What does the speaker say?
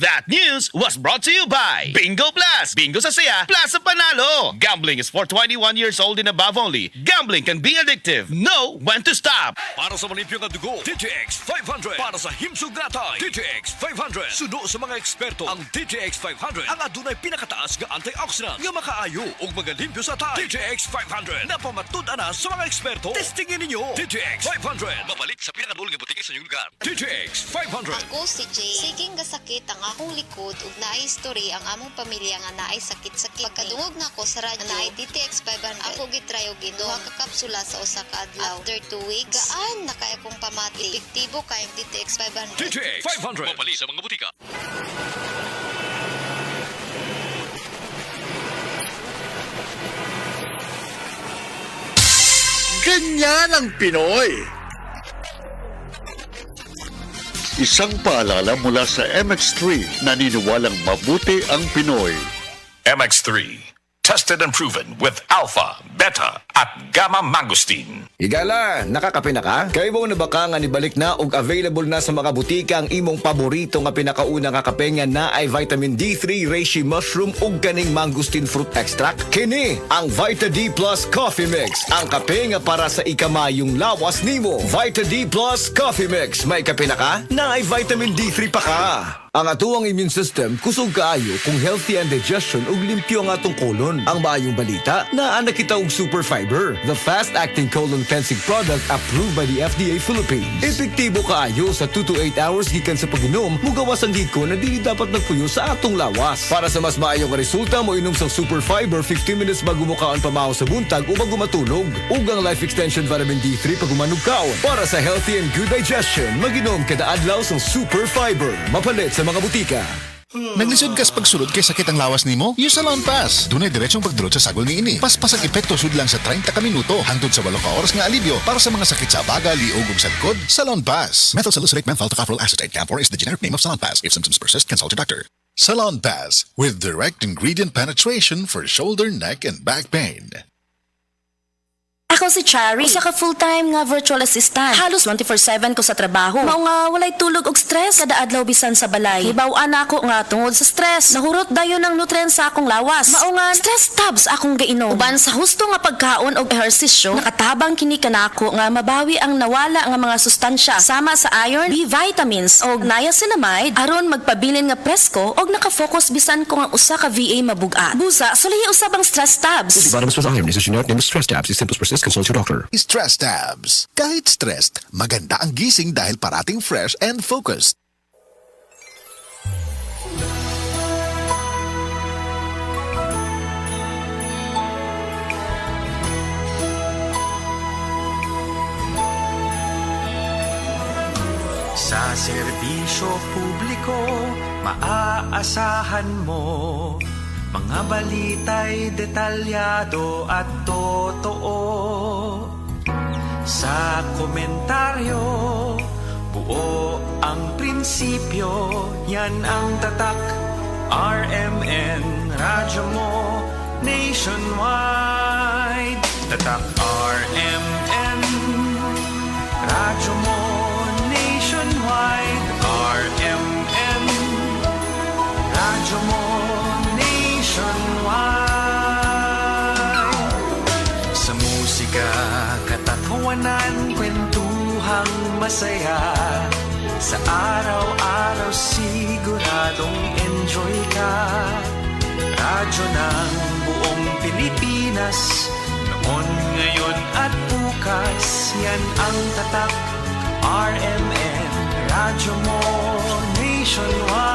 That news was brought to you by Bingo Plus. Bingo sa saya, plus sa panalo. Gambling is for 21 years old and above only. Gambling can be addictive. Know when to stop. Para sa malimpyong at dugo, DTX 500. Para sa himsog gatay, DTX 500. Suno sa mga eksperto, ang DTX 500 ang adunay pinakataas nga antioxidant nga makaayo ug magalimpyo sa tay. DTX 500 na pamatud-an na sa mga eksperto. Testingin ninyo. DTX 500. Mabalik sa pinakadulong nga butika sa inyong lugar. DTX 500. Ako si Jay. Siging gasakit ang akong likod ug naay story ang among pamilya nga naay sakit-sakit. Pagkadungog na ko sa radyo, naay DTX 500. Ako gitry og duha ka kapsula sa usa ka adlaw. After 2 weeks, gaan na kay akong pamati. Epektibo kay ang DTX 500. DTX 500. Mabalik sa mga butika. Ganyan ang Pinoy! Isang paalala mula sa MX3, naniniwalang mabuti ang Pinoy. MX3, tested and proven with alpha, beta, at gamma mangosteen. Igala, nakakape na ka? Kay mo na baka nga nibalik na ug available na sa mga butika ang imong paborito nga pinakauna nga kape nga na ay vitamin D3, reishi mushroom ug ganing mangosteen fruit extract. Kini ang Vita D Plus Coffee Mix, ang kape nga para sa ikamayong lawas nimo. Vita D Plus Coffee Mix, may kape na ka? Na ay vitamin D3 pa ka. Ang atuang immune system kusog kaayo kung healthy ang digestion ug limpyo ang atong colon. Ang maayong balita, naa na kita og super fiber, the fast-acting colon cleansing product approved by the FDA Philippines. Epektibo kaayo sa 2 to 8 hours gikan sa pag-inom, mugawas ang giko na dili dapat nagpuyo sa atong lawas. Para sa mas maayong resulta, mo inom sa super fiber 15 minutes bago mo kaon pamahaw sa buntag o bago matulog. Ug ang life extension vitamin D3 pag umanog kaon. Para sa healthy and good digestion, mag-inom kada adlaw sa super fiber. Mapalit sa mga butika. Naglisod kas pagsulod kay sakit ang lawas nimo? Use Salon Pass. Dunay diretsong pagdurot sa sagol niini. Paspas ang epekto sud lang sa 30 ka minuto hangtod sa 8 ka oras nga alibyo para sa mga sakit sa baga, liog ug sagkod. Salon Pass. Methyl salicylate menthol tocopherol acetate camphor is the generic name of Salon Pass. If symptoms persist, consult your doctor. Salon Pass with direct ingredient penetration for shoulder, neck and back pain. Ako si Chari, usa ka full-time nga virtual assistant. Halos 24/7 ko sa trabaho. Mao nga walay tulog og stress kada adlaw bisan sa balay. Hibaw-an ako nga tungod sa stress. Nahurot dayon ang nutrients sa akong lawas. Mao nga stress tabs akong gainom. Uban sa husto nga pagkaon og ehersisyo, nakatabang kini kanako nga mabawi ang nawala nga mga sustansya sama sa iron, B vitamins og niacinamide aron magpabilin nga presko og naka-focus bisan ko nga usa ka VA mabuga. Busa, sulay usab ang stress tabs. Vitamins plus iron is a generic name of stress tabs. If symptoms persist, consult your doctor. Stress Tabs. Kahit stressed, maganda ang gising dahil parating fresh and focused. Sa serbisyo publiko, maaasahan mo mga balita'y detalyado at totoo. Sa komentaryo, buo ang prinsipyo. Yan ang tatak, RMN, radyo mo nationwide. Tatak RMN, radyo mo nationwide. RMN, radyo mo nationwide. Sa musika, katatawanan, kwentuhang masaya. Sa araw-araw siguradong enjoy ka. Radyo ng buong Pilipinas, noon, ngayon at bukas. Yan ang tatak, RMN, radyo mo nationwide.